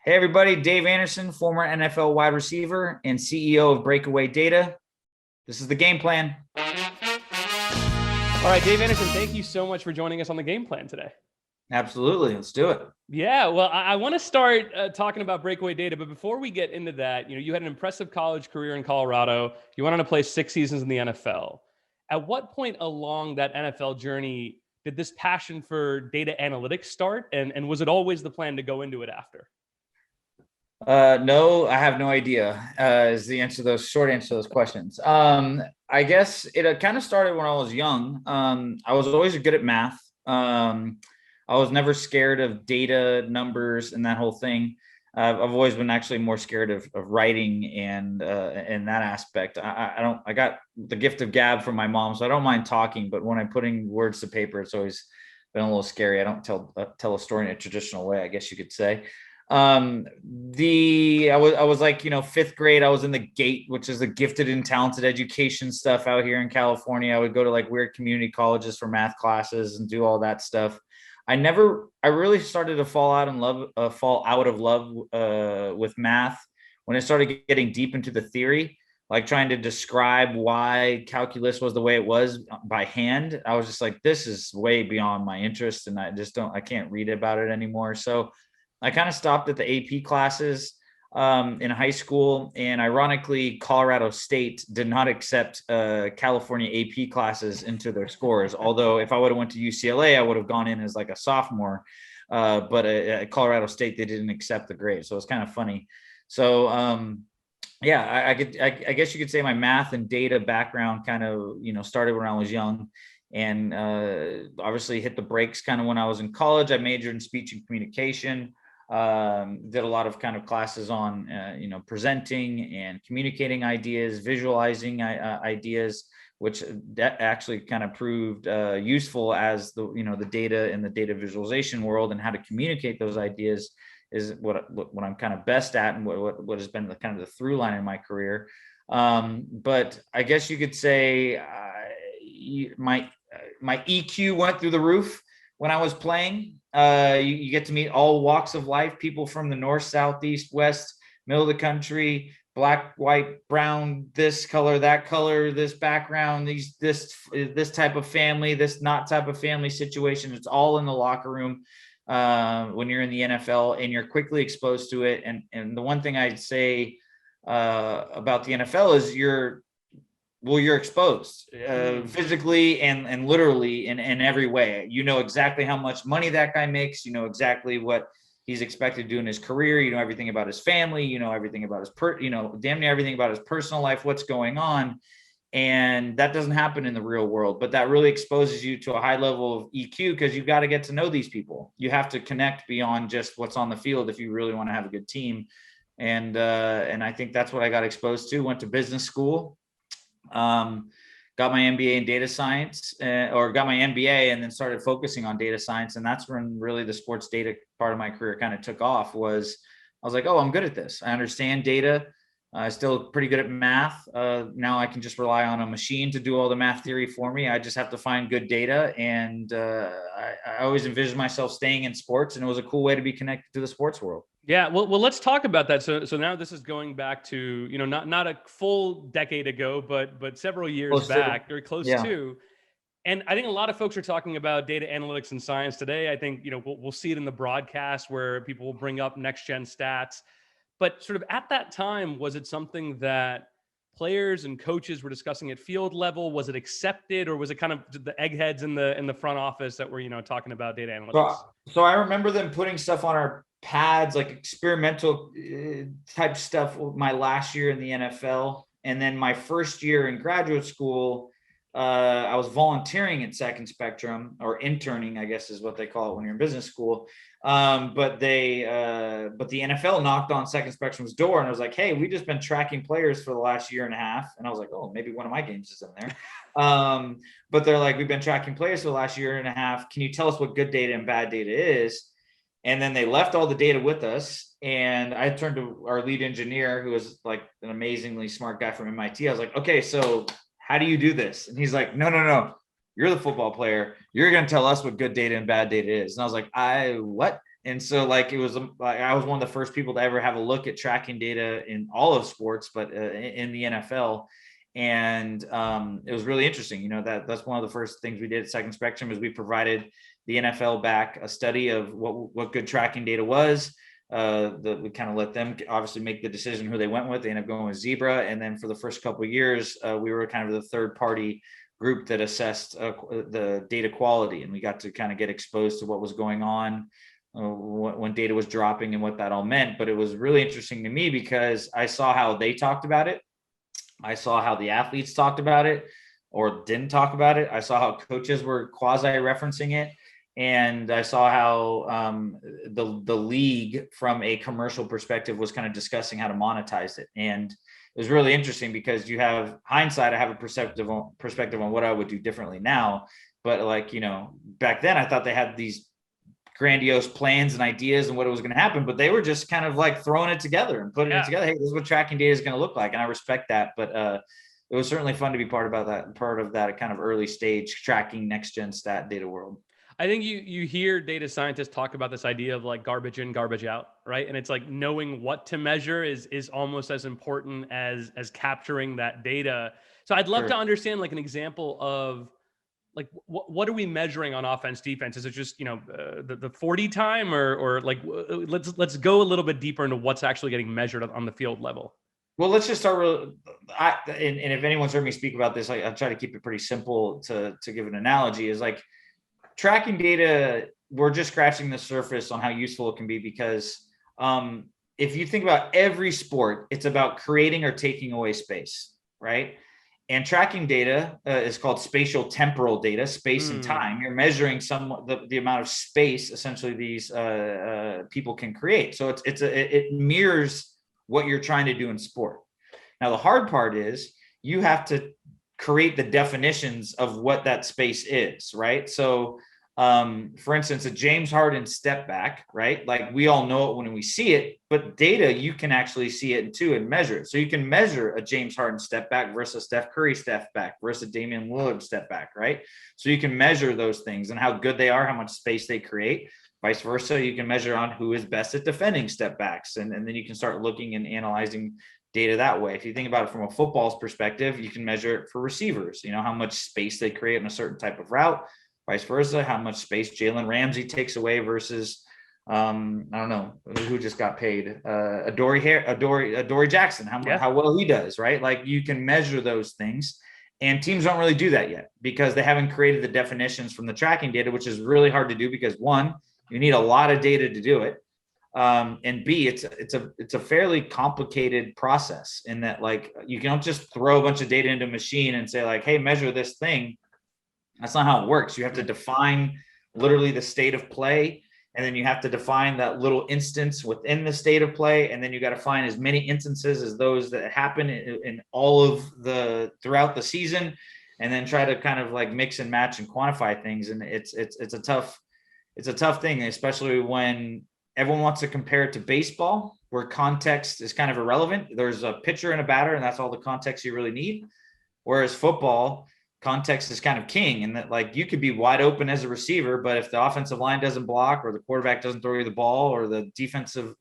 Hey, everybody. Dave Anderson, former NFL wide receiver and CEO of BreakAway Data. This is the game plan. All right, Dave Anderson, thank you so much for joining us on the game plan today. Absolutely. Let's do it. Yeah, well, I want to start talking about BreakAway Data, but before we get into that, you had an impressive college career in Colorado. You went on to play 6 seasons in the NFL. At what point along that NFL journey did this passion for data analytics start? And was it always the plan to go into it after? No, I have no idea. Is the answer to those short answer to those questions. I guess it kind of started when I was young. I was always good at math. I was never scared of data, numbers, and that whole thing. I've always been actually more scared of writing and that aspect. I got the gift of gab from my mom, so I don't mind talking. But when I'm putting words to paper, it's always been a little scary. I don't tell a story in a traditional way, I guess you could say. I was like, fifth grade, I was in the GATE, which is the gifted and talented education stuff out here in California. I would go to like weird community colleges for math classes and do all that stuff. I really started to fall out of love with math when I started getting deep into the theory, like trying to describe why calculus was the way it was by hand. I was just like, this is way beyond my interest, and I can't read about it anymore. So I kind of stopped at the AP classes in high school, and ironically, Colorado State did not accept California AP classes into their scores. Although if I would have went to UCLA, I would have gone in as like a sophomore. But at Colorado State, they didn't accept the grade, so it's kind of funny. So yeah, I guess you could say my math and data background kind of started when I was young, and obviously hit the brakes kind of when I was in college. I majored in speech and communication. Did a lot of kind of classes on presenting and communicating ideas, visualizing ideas, which that actually kind of proved useful as the data in the data visualization world, and how to communicate those ideas is what I'm kind of best at, and what has been the kind of the through line in my career. But I guess you could say my EQ went through the roof when I was playing. You get to meet all walks of life, people from the north, south, east, west, middle of the country, black, white, brown, this color, that color, this background, this type of family, this not type of family situation. It's all in the locker room when you're in the NFL, and you're quickly exposed to it. And the one thing I'd say about the NFL is you're exposed physically and literally in every way. You know exactly how much money that guy makes. You know exactly what he's expected to do in his career. You know everything about his family. You know everything about his damn near everything about his personal life, what's going on. And that doesn't happen in the real world, but that really exposes you to a high level of EQ, because you've got to get to know these people. You have to connect beyond just what's on the field if you really want to have a good team. And I think that's what I got exposed to. Went to business school. Got my MBA in data science, or got my MBA, and then started focusing on data science. And that's when really the sports data part of my career kind of took off. I was like, oh, I'm good at this. I understand data. Still pretty good at math. Now I can just rely on a machine to do all the math theory for me. I just have to find good data. And I always envisioned myself staying in sports, and it was a cool way to be connected to the sports world. Yeah, well, let's talk about that. So now this is going back to not a full decade ago, but several years back, or close to. And I think a lot of folks are talking about data analytics and science today. I think we'll see it in the broadcast where people will bring up next gen stats. But sort of at that time, was it something that players and coaches were discussing at field level? Was it accepted, or was it kind of the eggheads in the front office that were talking about data analytics? So I remember them putting stuff on our pads, like experimental type stuff, my last year in the NFL. And then my first year in graduate school, I was volunteering at Second Spectrum, or interning, I guess is what they call it when you're in business school. But the NFL knocked on Second Spectrum's door, and I was like, hey, we've just been tracking players for the last year and a half. And I was like, oh, maybe one of my games is in there. But they're like, we've been tracking players for the last year and a half. Can you tell us what good data and bad data is? And then they left all the data with us. And I turned to our lead engineer, who was like an amazingly smart guy from MIT. I was like, okay, so how do you do this? And he's like, no. You're the football player. You're going to tell us what good data and bad data is. And I was like, what? And so like, I was one of the first people to ever have a look at tracking data in all of sports, but in the NFL. And it was really interesting. That's one of the first things we did at Second Spectrum is we provided the NFL back a study of what good tracking data was. We kind of let them obviously make the decision who they went with. They ended up going with Zebra. And then for the first couple of years, we were kind of the third party group that assessed the data quality. And we got to kind of get exposed to what was going on when data was dropping and what that all meant. But it was really interesting to me because I saw how they talked about it. I saw how the athletes talked about it or didn't talk about it. I saw how coaches were quasi-referencing it. And I saw how the league from a commercial perspective was kind of discussing how to monetize it. And it was really interesting because you have hindsight. I have a perspective on what I would do differently now. But like, back then I thought they had these grandiose plans and ideas and what it was going to happen, but they were just kind of like throwing it together and putting it together. Hey, this is what tracking data is going to look like. And I respect that. But it was certainly fun to be part of that kind of early stage tracking next gen stat data world. I think you hear data scientists talk about this idea of like garbage in, garbage out, right? And it's like knowing what to measure is almost as important as capturing that data. So I'd love to understand like an example of like what are we measuring on offense, defense? Is it just the 40 time or like let's go a little bit deeper into what's actually getting measured on the field level? Well, let's just start and if anyone's heard me speak about this, I'll try to keep it pretty simple to give an analogy. Is like tracking data, we're just scratching the surface on how useful it can be because if you think about every sport, it's about creating or taking away space, right? And tracking data is called spatial temporal data, space and time. You're measuring the amount of space essentially these people can create. So it mirrors what you're trying to do in sport. Now, the hard part is you have to create the definitions of what that space is, right? So for instance, a James Harden step back, right? Like we all know it when we see it, but data, you can actually see it too and measure it. So you can measure a James Harden step back versus a Steph Curry step back versus a Damian Lillard step back, right? So you can measure those things and how good they are, how much space they create. Vice versa, you can measure on who is best at defending step backs. And then you can start looking and analyzing data that way. If you think about it from a football's perspective, you can measure it for receivers, how much space they create in a certain type of route. Vice versa, how much space Jalen Ramsey takes away versus I don't know who just got paid. Adoree Jackson, how well he does, right? Like you can measure those things, and teams don't really do that yet because they haven't created the definitions from the tracking data, which is really hard to do because one, you need a lot of data to do it, and B, it's a fairly complicated process in that like you don't just throw a bunch of data into a machine and say like, hey, measure this thing. That's not how it works. You have to define literally the state of play, and then you have to define that little instance within the state of play, and then you got to find as many instances as those that happen in all of throughout the season, and then try to kind of like mix and match and quantify things. And it's a tough thing, especially when everyone wants to compare it to baseball, where context is kind of irrelevant. There's a pitcher and a batter, and that's all the context you really need. Whereas football, context is kind of king, and that like you could be wide open as a receiver, but if the offensive line doesn't block or the quarterback doesn't throw you the ball or the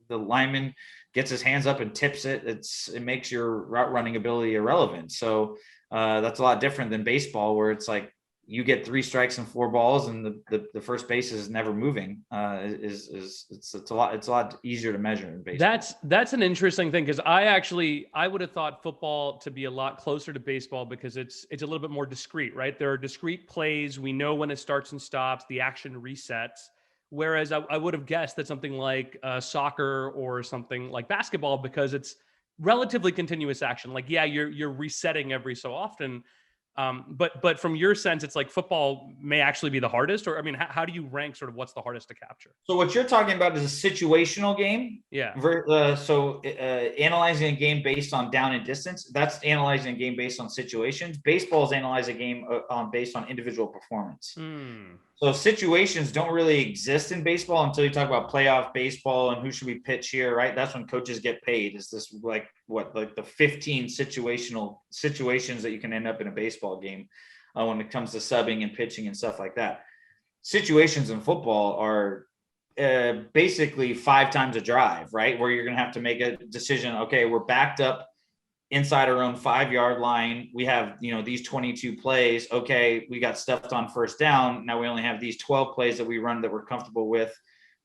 lineman gets his hands up and tips it, it makes your route running ability irrelevant. So that's a lot different than baseball, where it's like you get 3 strikes and 4 balls and the first base is never moving. It's a lot easier to measure in baseball. That's an interesting thing, because I would have thought football to be a lot closer to baseball because it's a little bit more discrete, right? There are discrete plays. We know when it starts and stops, the action resets. Whereas I would have guessed that something like soccer or something like basketball, because it's relatively continuous action. Like, yeah, you're resetting every so often. But from your sense, it's like football may actually be the hardest, or I mean, how do you rank sort of what's the hardest to capture? So what you're talking about is a situational game. Yeah. Analyzing a game based on down and distance, that's analyzing a game based on situations. Baseball is analyzing a game based on individual performance. So situations don't really exist in baseball until you talk about playoff baseball and who should we pitch here, right? That's when coaches get paid. Is this like the 15 situations that you can end up in a baseball game when it comes to subbing and pitching and stuff like that. Situations in football are basically 5 times a drive, right? Where you're going to have to make a decision. Okay, we're backed up inside our own 5-yard line. We have, these 22 plays. Okay, we got stuffed on first down. Now we only have these 12 plays that we run that we're comfortable with.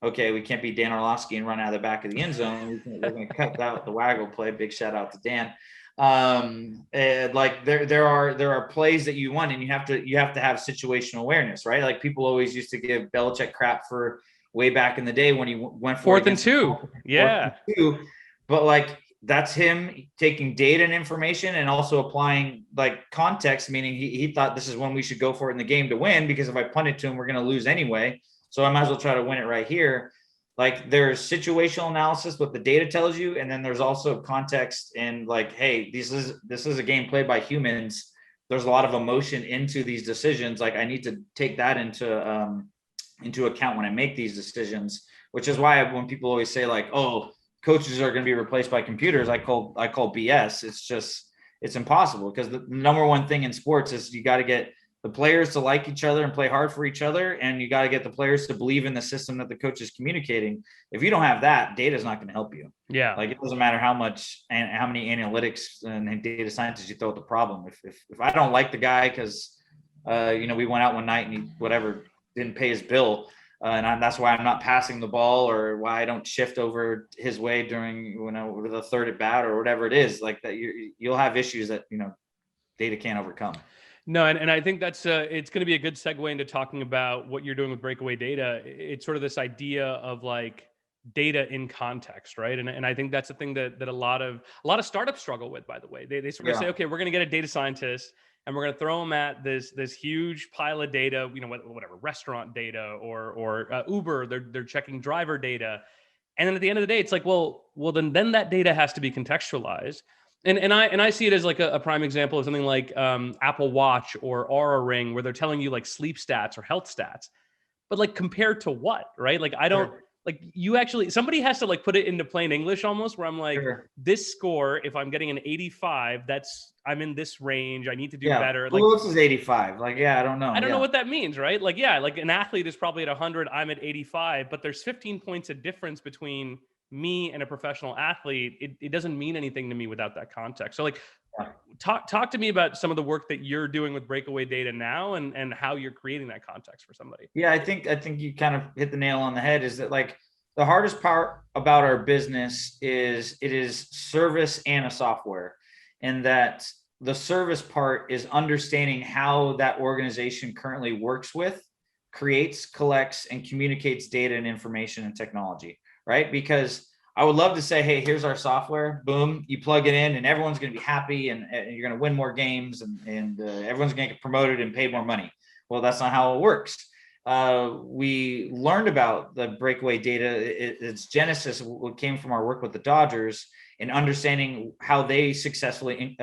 Okay, we can't be Dan Orlovsky and run out of the back of the end zone. We're going to cut out the waggle play. Big shout out to Dan. And like there are plays that you want, and you have to have situational awareness, right? Like people always used to give Belichick crap for way back in the day when he went for 4th and 2. Yeah. 4th and 2, but like that's him taking data and information and also applying like context, meaning he thought this is when we should go for it in the game to win, because if I punt it to him, we're going to lose anyway. So I might as well try to win it right here. Like there's situational analysis, what the data tells you. And then there's also context and like, hey, this is a game played by humans. There's a lot of emotion into these decisions. Like I need to take that into account when I make these decisions, which is why when people always say like, oh, coaches are going to be replaced by computers, I call BS. It's impossible, because the number one thing in sports is you got to get the players to like each other and play hard for each other. And you got to get the players to believe in the system that the coach is communicating. If you don't have that, data is not going to help you. Yeah. Like it doesn't matter how much and how many analytics and data scientists you throw at the problem. If I don't like the guy because, we went out one night and he didn't pay his bill, and that's why I'm not passing the ball, or why I don't shift over his way during the third at bat or whatever it is, like that, you'll have issues that data can't overcome. No, and I think that's it's going to be a good segue into talking about what you're doing with BreakAway Data. It's sort of this idea of like data in context, right? And I think that's the thing that a lot of startups struggle with. By the way, they sort of say, okay, we're going to get a data scientist and we're going to throw them at this huge pile of data, whatever, restaurant data or Uber, they're checking driver data, and then at the end of the day, it's like, well, then that data has to be contextualized. And I see it as like a prime example of something like Apple Watch or Aura Ring, where they're telling you like sleep stats or health stats, but like compared to what, right? Like I don't like you actually, somebody has to like put it into plain English almost, where I'm like, this score, if I'm getting an 85, I'm in this range. I need to do better. Like, who else is 85? Like, I don't know. I don't know what that means, right? Like, like an athlete is probably at 100, I'm at 85, but there's 15 points of difference between me and a professional athlete. It doesn't mean anything to me without that context. So like, talk to me about some of the work that you're doing with BreakAway Data now, and how you're creating that context for somebody. Yeah, I think you kind of hit the nail on the head. Is that like the hardest part about our business is it is service and a software, and that the service part is understanding how that organization currently works with, creates, collects, and communicates data and information and technology, right? Because I would love to say, hey, here's our software, boom, you plug it in and everyone's going to be happy, and you're going to win more games, and everyone's going to get promoted and paid more money. Well, that's not how it works. We learned about the BreakAway Data. Its genesis came from our work with the Dodgers and understanding how they successfully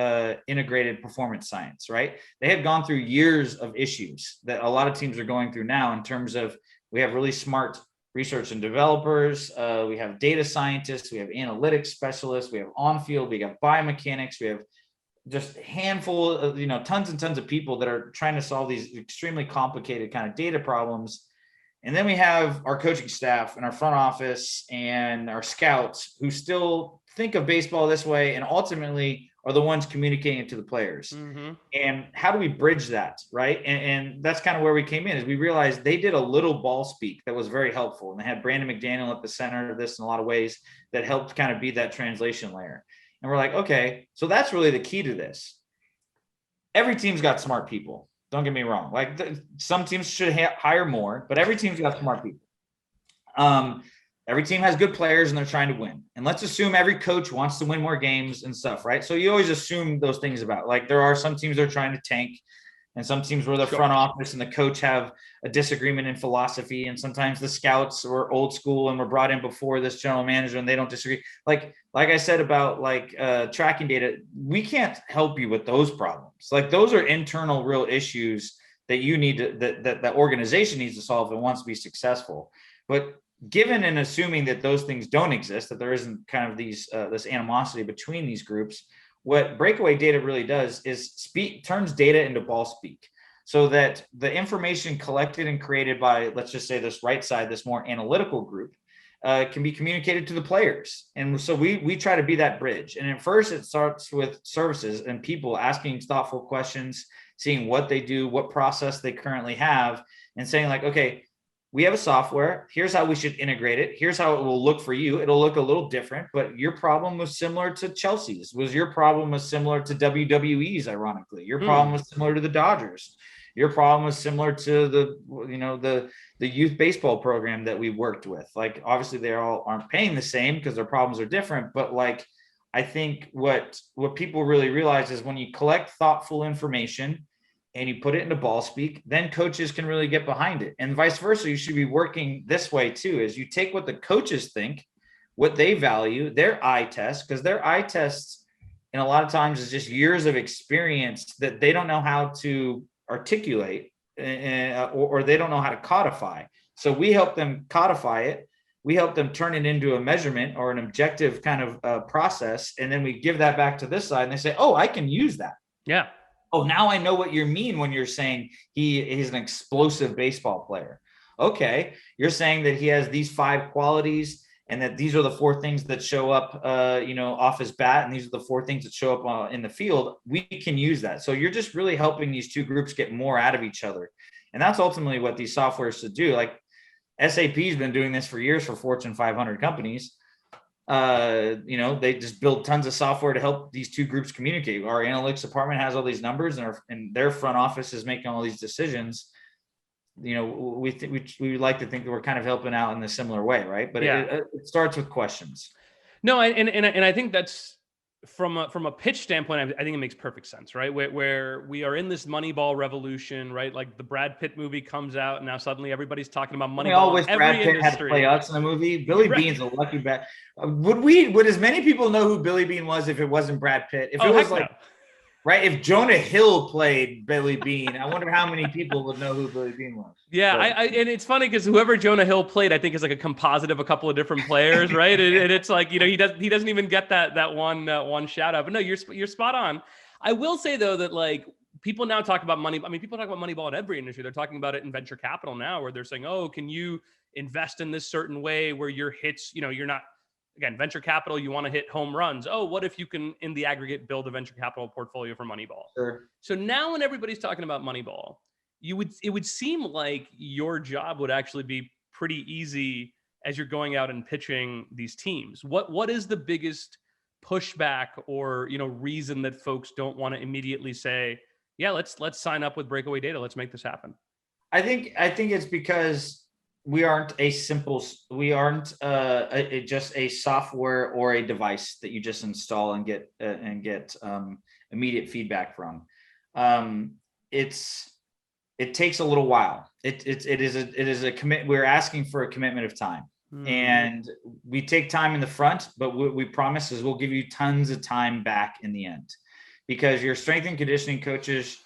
integrated performance science, right? They had gone through years of issues that a lot of teams are going through now, in terms of, we have really smart research and developers, we have data scientists, we have analytics specialists, we have on-field, we have biomechanics, we have just a handful of, tons and tons of people that are trying to solve these extremely complicated kind of data problems. And then we have our coaching staff and our front office and our scouts, who still think of baseball this way and ultimately are the ones communicating it to the players. Mm-hmm. And how do we bridge that, right? And that's kind of where we came in, is we realized they did a little Ballspeak that was very helpful. And they had Brandon McDaniel at the center of this in a lot of ways that helped kind of be that translation layer. And we're like, okay, so that's really the key to this. Every team's got smart people. Don't get me wrong. Like some teams should hire more, but every team's got smart people. Every team has good players and they're trying to win. And let's assume every coach wants to win more games and stuff, right? So you always assume those things about, like, there are some teams that are trying to tank, and some teams where the front office and the coach have a disagreement in philosophy. And sometimes the scouts were old school and were brought in before this general manager and they don't disagree. Like I said about tracking data, we can't help you with those problems. Like those are internal real issues that you need to, that organization needs to solve if it wants to be successful. But given and assuming that those things don't exist, that there isn't kind of these this animosity between these groups, what BreakAway Data really does is turns data into Ballspeak. so that the information collected and created by, let's just say, this right side, this more analytical group, can be communicated to the players. And so we try to be that bridge. And at first it starts with services and people asking thoughtful questions, seeing what they do, what process they currently have, and saying like, okay, we have a software. Here's how we should integrate it. Here's how it will look for you. It'll look a little different, but your problem was similar to Chelsea's. Your problem was similar to WWE's, ironically. Your problem was similar to the Dodgers. Your problem was similar to the youth baseball program that we worked with. Like, obviously they all aren't paying the same because their problems are different, but like, I think what people really realize is when you collect thoughtful information and you put it into Ballspeak, then coaches can really get behind it. And vice versa, you should be working this way too, is you take what the coaches think, what they value, their eye test, because their eye tests, and a lot of times is just years of experience that they don't know how to articulate, or they don't know how to codify. So we help them codify it. We help them turn it into a measurement or an objective kind of process. And then we give that back to this side and they say, oh, I can use that. Yeah. Oh, now I know what you mean when you're saying he's an explosive baseball player. Okay, you're saying that he has these 5 qualities and that these are the 4 things that show up, off his bat, and these are the 4 things that show up in the field. We can use that. So you're just really helping these two groups get more out of each other, and that's ultimately what these softwares should do. Like SAP's been doing this for years for Fortune 500 companies. They just build tons of software to help these two groups communicate. Our analytics department has all these numbers, and their front office is making all these decisions. We like to think that we're kind of helping out in a similar way, right? But it starts with questions. No, and I think that's from a pitch standpoint, I think it makes perfect sense, right? Where we are in this Moneyball revolution, right? Like the Brad Pitt movie comes out, and now suddenly everybody's talking about Moneyball. We all wish Brad Pitt had to play us in a movie. Billy Bean's a lucky bat. Would as many people know who Billy Bean was if it wasn't Brad Pitt? If it was like, no. Right? If Jonah Hill played Billy Bean, I wonder how many people would know who Billy Bean was. Yeah, and it's funny because whoever Jonah Hill played, I think is like a composite of a couple of different players, right? and it's like, he doesn't even get that one shout out. But no, you're spot on. I will say though that like people now talk about money. I mean, people talk about Moneyball in every industry. They're talking about it in venture capital now, where they're saying, oh, can you invest in this certain way where your hits, you're not. Again, venture capital, you want to hit home runs. Oh, what if you can, in the aggregate, build a venture capital portfolio for Moneyball? Sure. So now when everybody's talking about Moneyball, it would seem like your job would actually be pretty easy as you're going out and pitching these teams. What is the biggest pushback or reason that folks don't want to immediately say, yeah, let's sign up with BreakAway Data. Let's make this happen. I think it's because we aren't just a software or a device that you just install and get immediate feedback from. It takes a little while. It is a commit. We're asking for a commitment of time, and we take time in the front, but what we promise is we'll give you tons of time back in the end, because your strength and conditioning coaches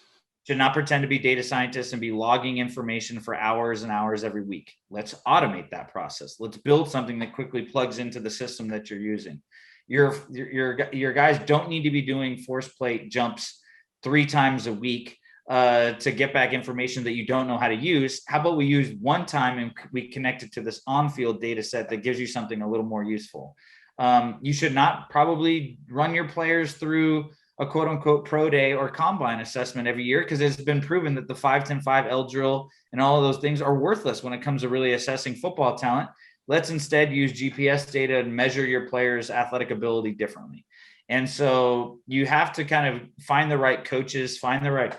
should not pretend to be data scientists and be logging information for hours and hours every week. Let's automate that process. Let's build something that quickly plugs into the system that you're using. Your guys don't need to be doing force plate jumps 3 times a week to get back information that you don't know how to use. How about we use one time and we connect it to this on-field data set that gives you something a little more useful. You should not probably run your players through a quote unquote pro day or combine assessment every year, because it's been proven that the 5-10-5 L drill and all of those things are worthless when it comes to really assessing football talent. Let's instead use GPS data and measure your players' athletic ability differently. And so you have to kind of find the right coaches, find the right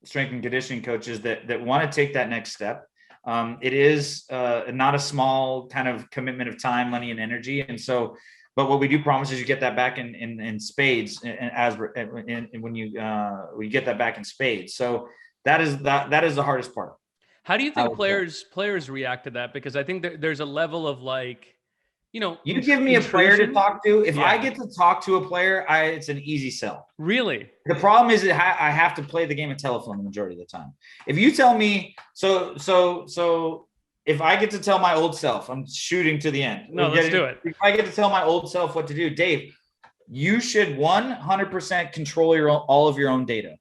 strength and conditioning coaches that want to take that next step. It is not a small kind of commitment of time, money, and energy. And so, but what we do promise is you get that back in spades, and when you get that back in spades. So that is the hardest part. How do you think players react to that? Because I think there's a level of like, you give me a player to talk to. If I get to talk to a player, it's an easy sell. Really? The problem is that I have to play the game of telephone the majority of the time. If you tell me, so if I get to tell my old self, I'm shooting to the end. No, let's do it. If I get to tell my old self what to do, Dave, you should 100% control all of your own data.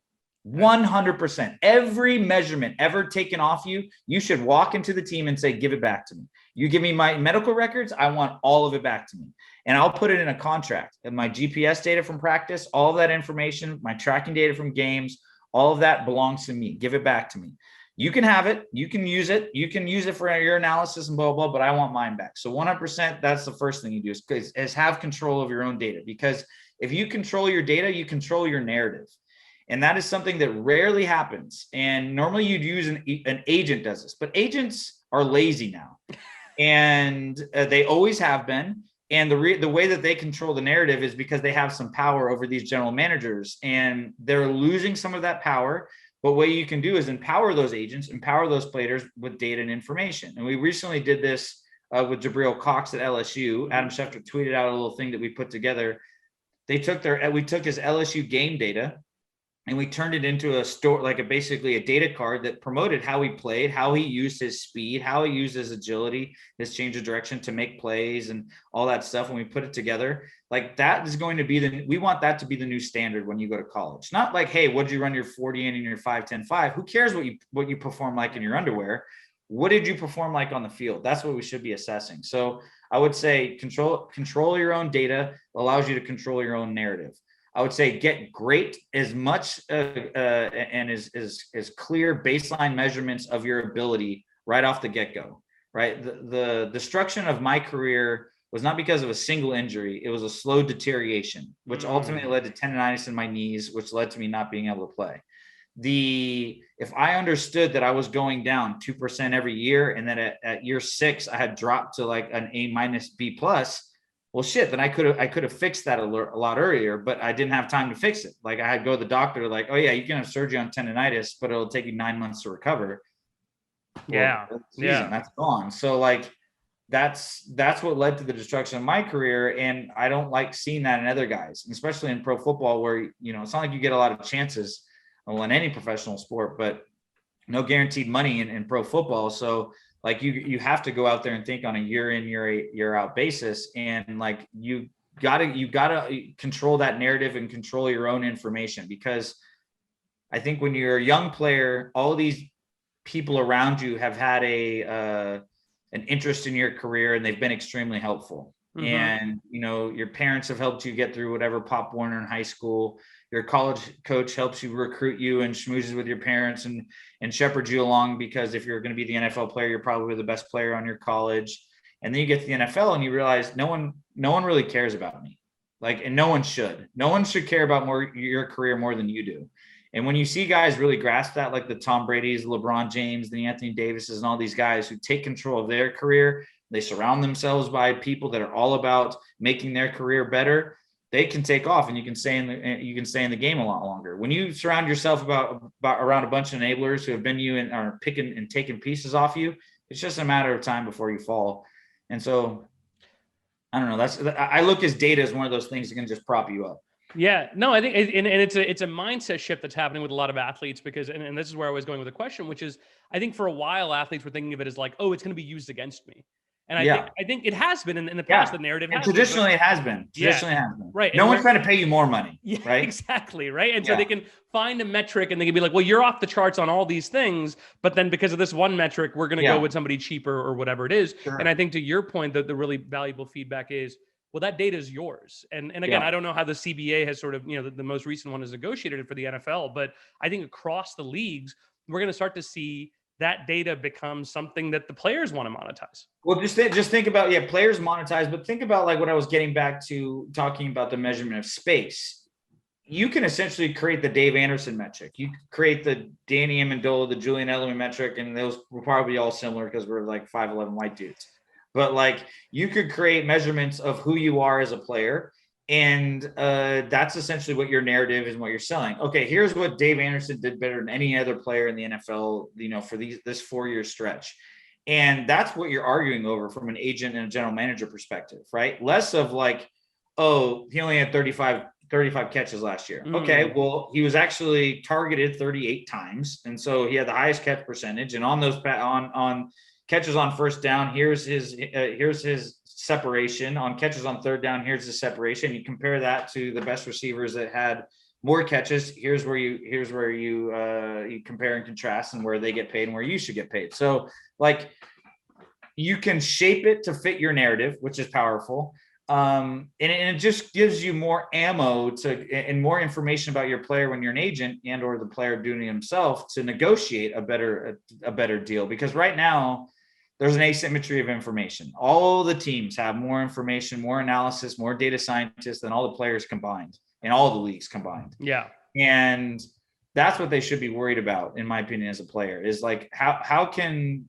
100%. Every measurement ever taken off you, you should walk into the team and say, give it back to me. You give me my medical records, I want all of it back to me. And I'll put it in a contract. And my GPS data from practice, all of that information, my tracking data from games, all of that belongs to me. Give it back to me. You can have it. You can use it. You can use it for your analysis and blah, blah, but I want mine back. So 100%, that's the first thing you do is have control of your own data. Because if you control your data, you control your narrative. And that is something that rarely happens. And normally you'd use an agent does this, but agents are lazy now. And they always have been. And the way that they control the narrative is because they have some power over these general managers, and they're losing some of that power. But what you can do is empower those agents, empower those players with data and information. And we recently did this with Jabril Cox at LSU. Adam Schefter tweeted out a little thing that we put together. We took his LSU game data, and we turned it into a store, like basically a data card that promoted how he played, how he used his speed, how he used his agility, his change of direction to make plays and all that stuff. When we put it together, like that is going to be we want that to be the new standard when you go to college. Not like, hey, what did you run your 40 in and your 5.10.5? Who cares what you perform like in your underwear? What did you perform like on the field? That's what we should be assessing. So I would say control your own data allows you to control your own narrative. I would say get great as much and as clear baseline measurements of your ability right off the get-go, right? The destruction of my career was not because of a single injury. It was a slow deterioration, which ultimately led to tendonitis in my knees, which led to me not being able to play. If I understood that I was going down 2% every year, and then at year 6, I had dropped to like an A- B+, well, shit, then I could have fixed that a lot earlier, but I didn't have time to fix it. Like I had to go to the doctor, like, oh yeah, you can have surgery on tendonitis, but it'll take you 9 months to recover. Yeah. Well, that's gone. So like, that's what led to the destruction of my career. And I don't like seeing that in other guys, especially in pro football, where, it's not like you get a lot of chances in any professional sport, but no guaranteed money in pro football. So like you have to go out there and think on a year in, year out basis. And like, you gotta control that narrative and control your own information, because I think when you're a young player, all of these people around you have had an interest in your career, and they've been extremely helpful. Mm-hmm. And, your parents have helped you get through whatever Pop Warner in high school. Your college coach helps you recruit you and schmoozes with your parents and shepherds you along, because if you're going to be the NFL player, you're probably the best player on your college. And then you get to the NFL and you realize no one really cares about me. And no one should care about your career more than you do. And when you see guys really grasp that, like the Tom Brady's, LeBron James, the Anthony Davises, and all these guys who take control of their career, they surround themselves by people that are all about making their career better. They can take off, and you can stay in the game a lot longer. When you surround yourself around a bunch of enablers who have been you and are picking and taking pieces off you, it's just a matter of time before you fall. And so, I don't know. I look at data as one of those things that can just prop you up. Yeah, no, I think, and it's a mindset shift that's happening with a lot of athletes, because, and this is where I was going with the question, which is, I think for a while athletes were thinking of it as like, oh, it's going to be used against me. And I think it has been in the past. The narrative has traditionally been, it has been. Traditionally has been. Right. No one's trying to pay you more money. Yeah, right. Exactly. Right. And so they can find a metric and they can be like, well, you're off the charts on all these things, but then because of this one metric, we're going to go with somebody cheaper or whatever it is. Sure. And I think to your point, that the really valuable feedback is, well, that data is yours. And again, I don't know how the CBA has sort of, the most recent one is negotiated it for the NFL, but I think across the leagues, we're going to start to see that data becomes something that the players want to monetize. Well, just think about, players monetize, but think about like what I was getting back to talking about the measurement of space. You can essentially create the Dave Anderson metric. You create the Danny Amendola, the Julian Edelman metric, and those will probably be all similar because we're like 5'11" white dudes. But like you could create measurements of who you are as a player. And that's essentially what your narrative is and what you're selling. Okay, here's what Dave Anderson did better than any other player in the NFL, for this 4-year stretch. And that's what you're arguing over from an agent and a general manager perspective, right? Less of like, oh, he only had 35 catches last year. Okay, well, he was actually targeted 38 times. And so he had the highest catch percentage. And on those on catches on first down, here's his separation. On catches on third down, here's the separation. You compare that to the best receivers that had more catches. Here's where you you compare and contrast, and where they get paid and where you should get paid. So like you can shape it to fit your narrative, which is powerful. And it just gives you more ammo and more information about your player when you're an agent and or the player doing it himself to negotiate a better deal. Because right now there's an asymmetry of information. All the teams have more information, more analysis, more data scientists than all the players combined in all the leagues combined. Yeah. And that's what they should be worried about, in my opinion, as a player, is like how can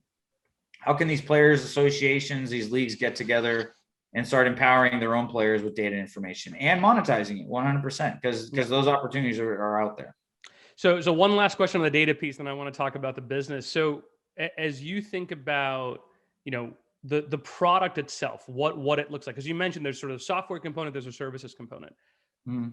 these players associations, these leagues get together and start empowering their own players with data information and monetizing it 100%, because those opportunities are out there. So one last question on the data piece, then I want to talk about the business. So as you think about, the product itself, what it looks like, because you mentioned there's sort of a software component, there's a services component.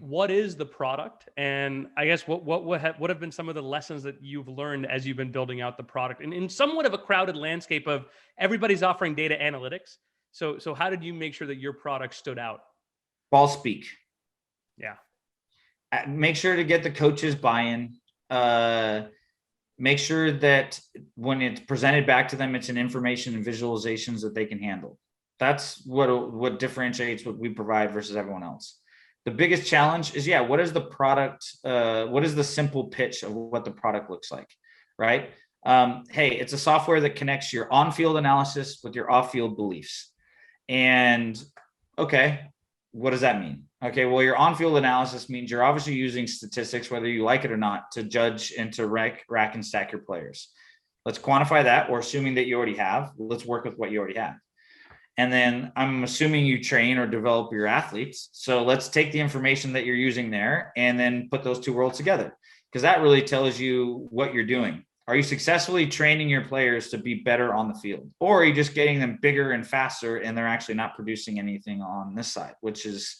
What is the product? And I guess what have been some of the lessons that you've learned as you've been building out the product in somewhat of a crowded landscape of everybody's offering data analytics? So how did you make sure that your product stood out? Ballspeak. Yeah. Make sure to get the coaches buy-in. Make sure that when it's presented back to them, it's an information and visualizations that they can handle. That's what differentiates what we provide versus everyone else. The biggest challenge is, what is the product? What is the simple pitch of what the product looks like, right? Hey, it's a software that connects your on-field analysis with your off-field beliefs. And okay, what does that mean? Okay, well, your on-field analysis means you're obviously using statistics, whether you like it or not, to judge and to rack and stack your players. Let's quantify that, or assuming that you already have, let's work with what you already have. And then I'm assuming you train or develop your athletes. So let's take the information that you're using there and then put those two worlds together, because that really tells you what you're doing. Are you successfully training your players to be better on the field? Or are you just getting them bigger and faster and they're actually not producing anything on this side, which is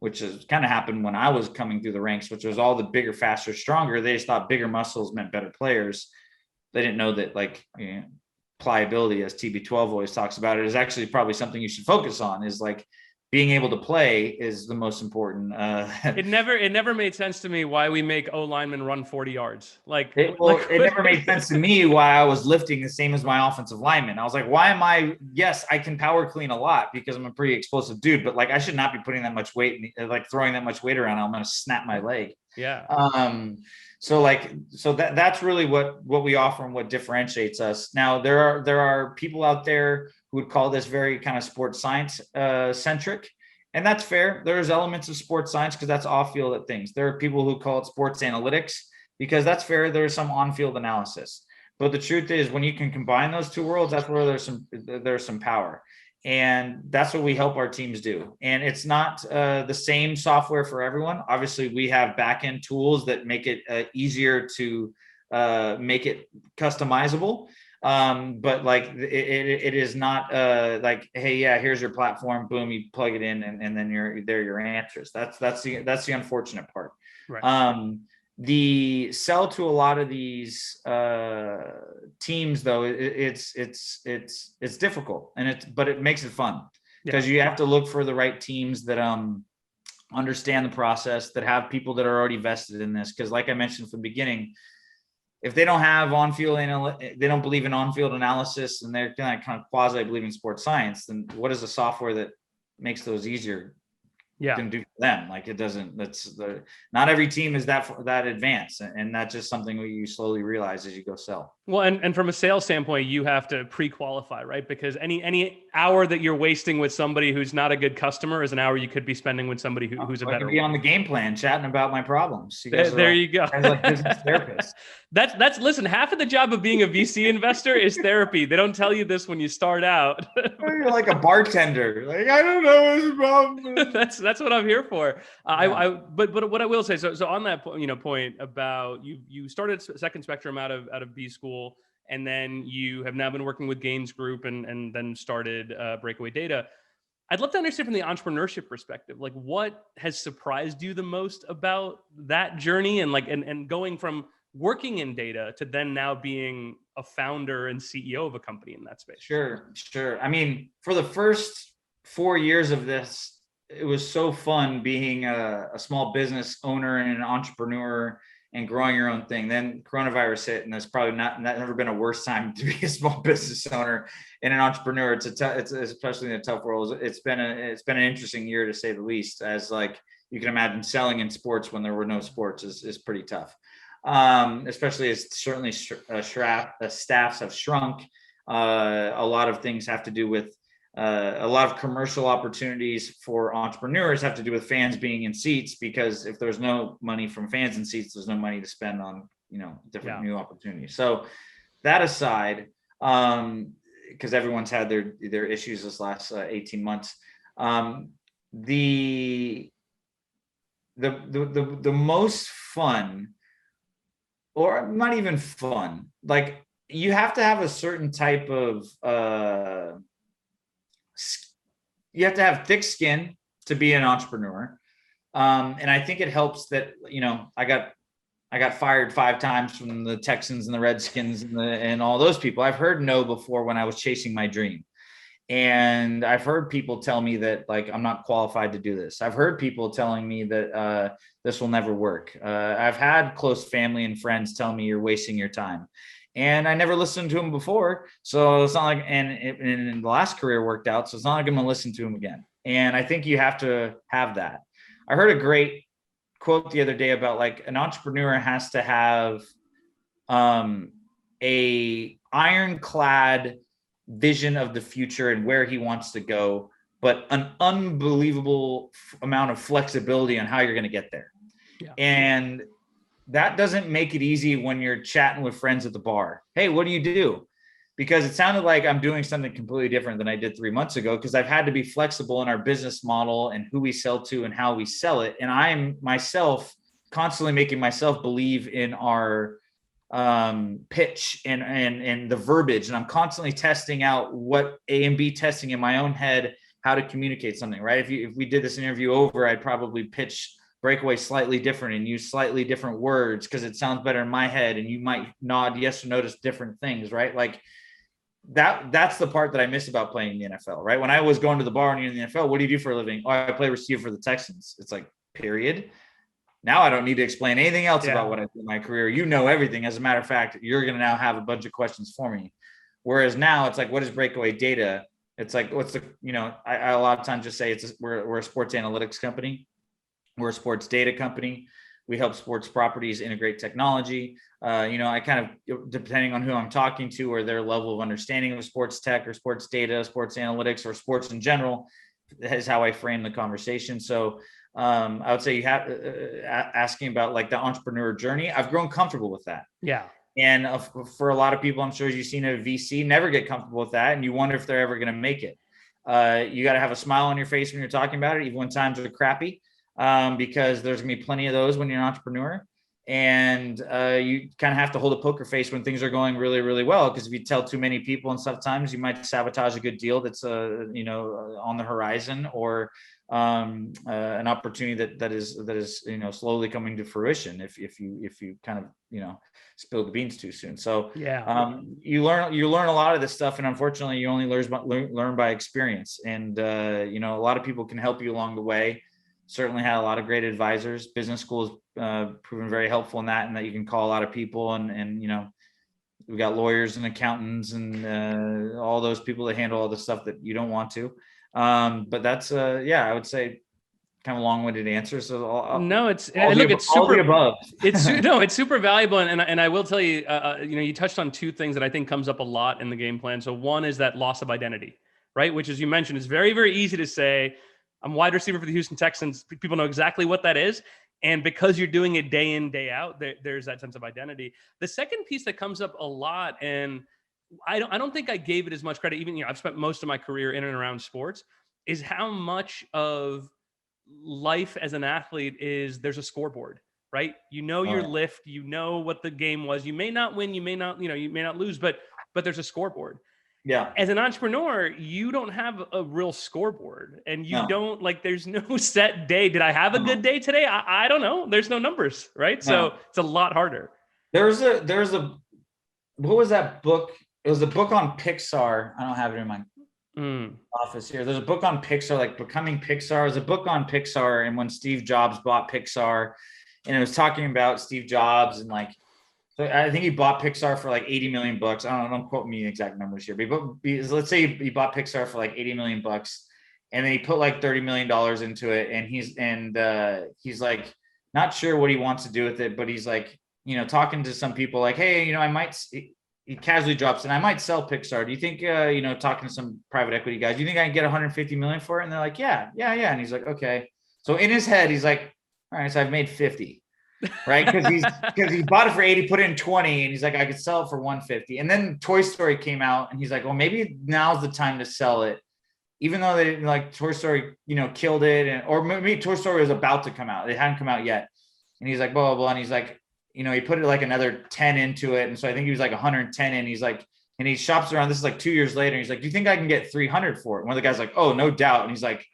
kind of happened when I was coming through the ranks, which was all the bigger, faster, stronger. They just thought bigger muscles meant better players. They didn't know that pliability, as TB12 always talks about it, is actually probably something you should focus on, is like being able to play is the most important. It never made sense to me why we make O linemen run 40 yards. It never made sense to me why I was lifting the same as my offensive lineman. I was like, why am I? Yes, I can power clean a lot because I'm a pretty explosive dude, but like I should not be putting that much weight, like throwing that much weight around. I'm going to snap my leg. Yeah. So that's really what we offer and what differentiates us. Now there are people out there who would call this very kind of sports science centric, and that's fair. There's elements of sports science because that's off-field at things. There are people who call it sports analytics because that's fair. There's some on-field analysis, but the truth is when you can combine those two worlds, that's where there's some power. And that's what we help our teams do. And it's not the same software for everyone. Obviously, we have back-end tools that make it easier to make it customizable. But like it is not like, hey, yeah, here's your platform, boom, you plug it in, and then there are your answers. That's the unfortunate part. Right. The sell to a lot of these teams, though, it's difficult, but it makes it fun because you have to look for the right teams that understand the process, that have people that are already vested in this. Because like I mentioned from the beginning, if they don't have they don't believe in on-field analysis, and they're kind of quasi believe in sports science, then what is a software that makes those easier? Can do for them? Like it doesn't. Not every team is that advanced, and that's just something you slowly realize as you go sell. Well, and from a sales standpoint, you have to pre-qualify, right? Because any hour that you're wasting with somebody who's not a good customer is an hour you could be spending with somebody who's a better. Be on the game plan, chatting about my problems. You go. Like business therapists. That's listen. Half of the job of being a VC investor is therapy. They don't tell you this when you start out. You're like a bartender. Like I don't know what's about. That's what I'm here for. But what I will say, so on that point about you started Second Spectrum out of B school. And then you have now been working with Gaines Group and then started BreakAway Data. I'd love to understand from the entrepreneurship perspective, like what has surprised you the most about that journey and going from working in data to then now being a founder and CEO of a company in that space? Sure. I mean, for the first 4 years of this, so fun being a small business owner and an entrepreneur and growing your own thing. Then coronavirus hit, and there's probably never been a worse time to be a small business owner and an entrepreneur. It's especially in a tough world. It's been an interesting year, to say the least. As like you can imagine, selling in sports when there were no sports is pretty tough. Especially as certainly staffs have shrunk. A lot of things have to do with a lot of commercial opportunities for entrepreneurs have to do with fans being in seats, because if there's no money from fans in seats, there's no money to spend on, different new opportunities. So that aside, because everyone's had their issues this last 18 months, the most fun, or not even fun, like you have to have a certain type of you have to have thick skin to be an entrepreneur. And I think it helps that, I got fired 5 times from the Texans and the Redskins and all those people. I've heard no before when I was chasing my dream. And I've heard people tell me that, like, I'm not qualified to do this. I've heard people telling me that this will never work. I've had close family and friends tell me you're wasting your time. And I never listened to him before. So it's not like, and the last career worked out. So it's not like I'm going to listen to him again. And I think you have to have that. I heard a great quote the other day about, like, an entrepreneur has to have a ironclad vision of the future and where he wants to go, but an unbelievable amount of flexibility on how you're going to get there. Yeah. And that doesn't make it easy when you're chatting with friends at the bar. Hey, what do you do? Because it sounded like I'm doing something completely different than I did 3 months ago, because I've had to be flexible in our business model and who we sell to and how we sell it. And I'm myself constantly making myself believe in our pitch and the verbiage. And I'm constantly testing out what A and B testing in my own head, how to communicate something, right? If we did this interview over, I'd probably pitch BreakAway slightly different and use slightly different words because it sounds better in my head, and you might nod yes or notice different things, right? Like that's the part that I miss about playing in the NFL, right? When I was going to the bar and you're in the NFL, what do you do for a living? Oh, I play receiver for the Texans. It's like, period. Now I don't need to explain anything else about what I do in my career. You know everything. As a matter of fact, you're going to now have a bunch of questions for me. Whereas now it's like, what is BreakAway Data? It's like, what's the, I a lot of times just say we're a sports analytics company. We're a sports data company. We help sports properties integrate technology. I kind of, depending on who I'm talking to or their level of understanding of sports tech or sports data, sports analytics, or sports in general, is how I frame the conversation. So I would say you have asking about like the entrepreneur journey. I've grown comfortable with that. Yeah. And for a lot of people, I'm sure you've seen a VC never get comfortable with that. And you wonder if they're ever going to make it. You got to have a smile on your face when you're talking about it, even when times are crappy. Because there's gonna be plenty of those when you're an entrepreneur, and you kind of have to hold a poker face when things are going really, really well. Because if you tell too many people and sometimes you might sabotage a good deal that's on the horizon, or an opportunity that is slowly coming to fruition if you kind of spill the beans too soon. So you learn a lot of this stuff, and unfortunately you only learn by experience. And a lot of people can help you along the way. Certainly had a lot of great advisors. Business school has proven very helpful in that, and that you can call a lot of people, and we've got lawyers and accountants and all those people that handle all the stuff that you don't want to. But that's I would say kind of a long-winded answer. So it's super above. It's super valuable, and I will tell you, you touched on 2 things that I think comes up a lot in the game plan. So one is that loss of identity, right? Which, as you mentioned, is very, very easy to say. I'm wide receiver for the Houston Texans. People know exactly what that is. And because you're doing it day in, day out, there's that sense of identity. The second piece that comes up a lot, and I don't think I gave it as much credit, even, I've spent most of my career in and around sports, is how much of life as an athlete is there's a scoreboard, right? Your lift, what the game was. You may not win, you may not lose, but there's a scoreboard. Yeah. As an entrepreneur, you don't have a real scoreboard, and you don't there's no set day. Did I have a good day today? I don't know. There's no numbers, right? No. So it's a lot harder. There's a what was that book? It was a book on Pixar. I don't have it in my office here. There's a book on Pixar, like Becoming Pixar. There's a book on Pixar and when Steve Jobs bought Pixar, and it was talking about Steve Jobs and like, so I think he bought Pixar for like 80 million bucks. I don't quote me the exact numbers here, but let's say he bought Pixar for like 80 million bucks, and then he put like $30 million into it, and he's like not sure what he wants to do with it, but he's like, talking to some people like, hey, I might. He casually drops, and I might sell Pixar. Do you think, talking to some private equity guys, do you think I can get 150 million for it? And they're like, yeah. And he's like, okay. So in his head, he's like, all right, so I've made 50, right? Because he bought it for 80, put in 20, and he's like, I could sell it for 150. And then Toy Story came out, and he's like, well, maybe now's the time to sell it, even though they like Toy Story, killed it, or maybe Toy Story was about to come out. It hadn't come out yet, and he's like, blah blah blah, and he's like, he put it like another 10 into it. And so I think he was like 110 in. He's like, and he shops around. This is like 2 years later. And he's like, do you think I can get 300 for it? One of the guys like, oh, no doubt. And he's like,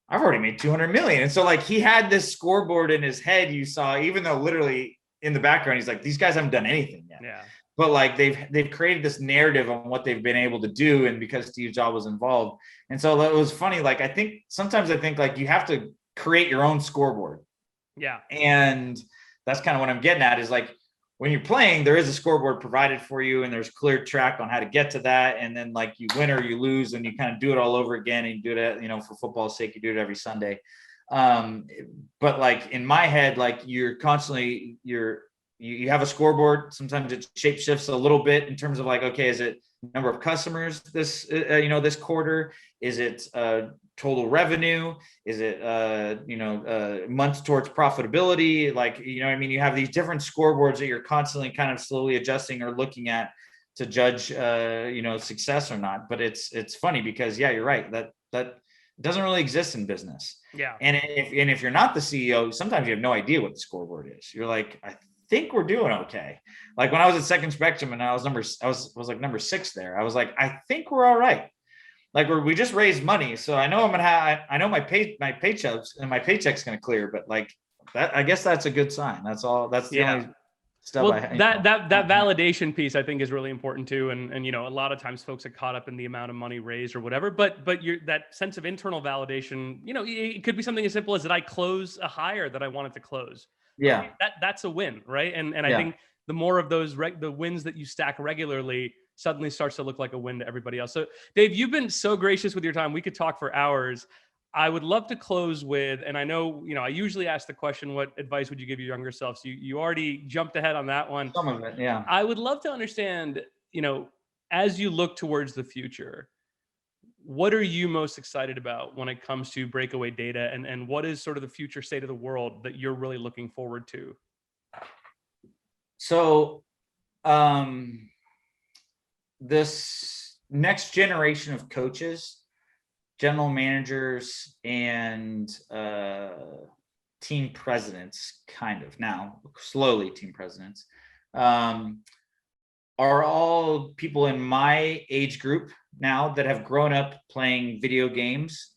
I've already made 200 million. And so like he had this scoreboard in his head, you saw, even though literally in the background, he's like, these guys haven't done anything yet. Yeah. But like they've created this narrative on what they've been able to do. And because Steve Jobs was involved. And so it was funny. Like, sometimes I think like you have to create your own scoreboard. Yeah. And that's kind of what I'm getting at is like, when you're playing, there is a scoreboard provided for you, and there's clear track on how to get to that. And then like you win or you lose, and you kind of do it all over again, and you do it, for football's sake, you do it every Sunday. But like in my head, like you're constantly, you have a scoreboard. Sometimes it shape shifts a little bit in terms of like, okay, is it number of customers this quarter? Is it total revenue? Is it months towards profitability? Like, you have these different scoreboards that you're constantly kind of slowly adjusting or looking at to judge success or not. But it's funny because you're right, that doesn't really exist in business. Yeah. And if you're not the CEO, sometimes you have no idea what the scoreboard is. You're like, I think we're doing okay. Like when I was at Second Spectrum and I was like number 6 there, I was like, I think we're all right. Like we just raised money, so I know I know my paychecks and my paycheck's going to clear, but like that, I guess that's a good sign. That's all. That's the only stuff. Well, that validation piece I think is really important too, and a lot of times folks are caught up in the amount of money raised or whatever, but that sense of internal validation, it could be something as simple as that I close a hire that I wanted to close. Yeah, that's a win, right? And I think the more of those the wins that you stack regularly suddenly starts to look like a win to everybody else. So Dave, you've been so gracious with your time. We could talk for hours. I would love to close with, and I know, I usually ask the question, what advice would you give your younger self? So you already jumped ahead on that one. Some of it, yeah. I would love to understand, as you look towards the future, what are you most excited about when it comes to BreakAway Data, and what is sort of the future state of the world that you're really looking forward to? So, this next generation of coaches, general managers, and team presidents, kind of now slowly team presidents, are all people in my age group now that have grown up playing video games,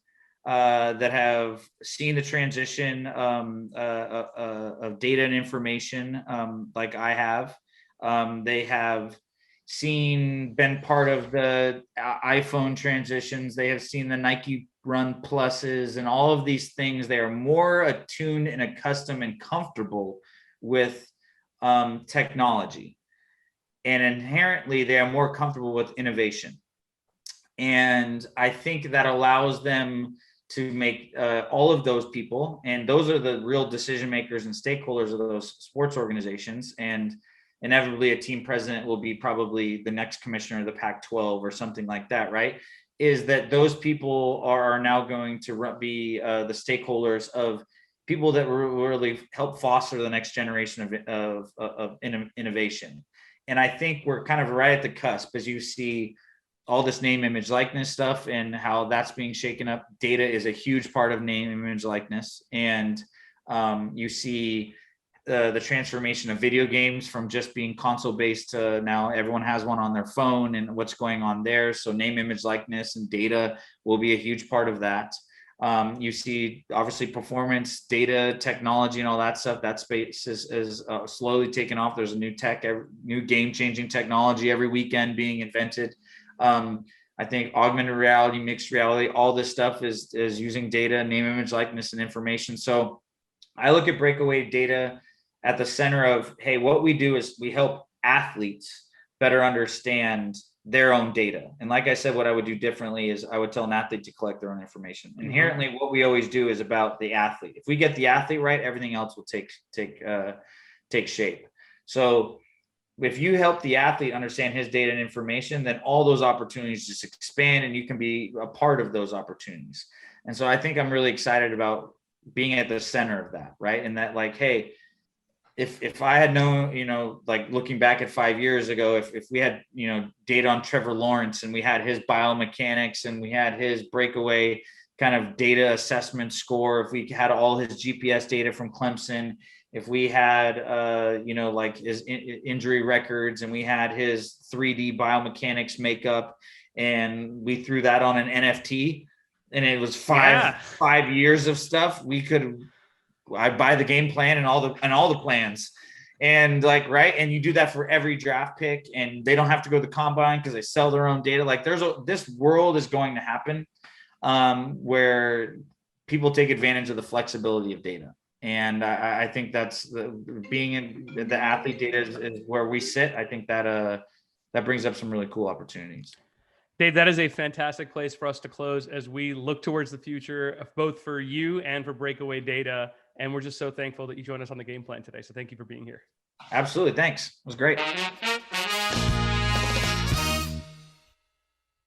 that have seen the transition of data and information, like I have. They have been part of the iPhone transitions. They have seen the Nike Run Pluses and all of these things. They are more attuned and accustomed and comfortable with technology. And inherently, they are more comfortable with innovation. And I think that allows them to make all of those people, and those are the real decision makers and stakeholders of those sports organizations. And inevitably a team president will be probably the next commissioner of the Pac-12 or something like that, right? Is that those people are now going to be the stakeholders of people that will really help foster the next generation of innovation. And I think we're kind of right at the cusp as you see all this name, image, likeness stuff and how that's being shaken up. Data is a huge part of name, image, likeness. And you see the transformation of video games from just being console based to now everyone has one on their phone and what's going on there. So name, image, likeness, and data will be a huge part of that. You see obviously performance, data, technology, and all that stuff. That space is slowly taking off. There's a new game changing technology every weekend being invented. I think augmented reality, mixed reality, all this stuff is using data, name, image, likeness, and information. So I look at BreakAway Data at the center of, hey, what we do is we help athletes better understand their own data. And like I said, what I would do differently is I would tell an athlete to collect their own information. Inherently, what we always do is about the athlete. If we get the athlete right, everything else will take shape. So if you help the athlete understand his data and information, then all those opportunities just expand and you can be a part of those opportunities. And so I think I'm really excited about being at the center of that, right? And that, like, hey, if I had known, like looking back at 5 years ago, if we had, data on Trevor Lawrence and we had his biomechanics and we had his breakaway kind of data assessment score, if we had all his GPS data from Clemson, if we had, like his injury records and we had his 3D biomechanics makeup and we threw that on an NFT and it was five years of stuff, I'd buy the game plan and all the plans. And like, right. And you do that for every draft pick and they don't have to go to the combine because they sell their own data. Like this world is going to happen where people take advantage of the flexibility of data. And I think that's being in the athlete data is where we sit. I think that brings up some really cool opportunities. Dave, that is a fantastic place for us to close as we look towards the future, both for you and for BreakAway Data. And we're just so thankful that you joined us on the game plan today. So thank you for being here. Absolutely. Thanks. It was great.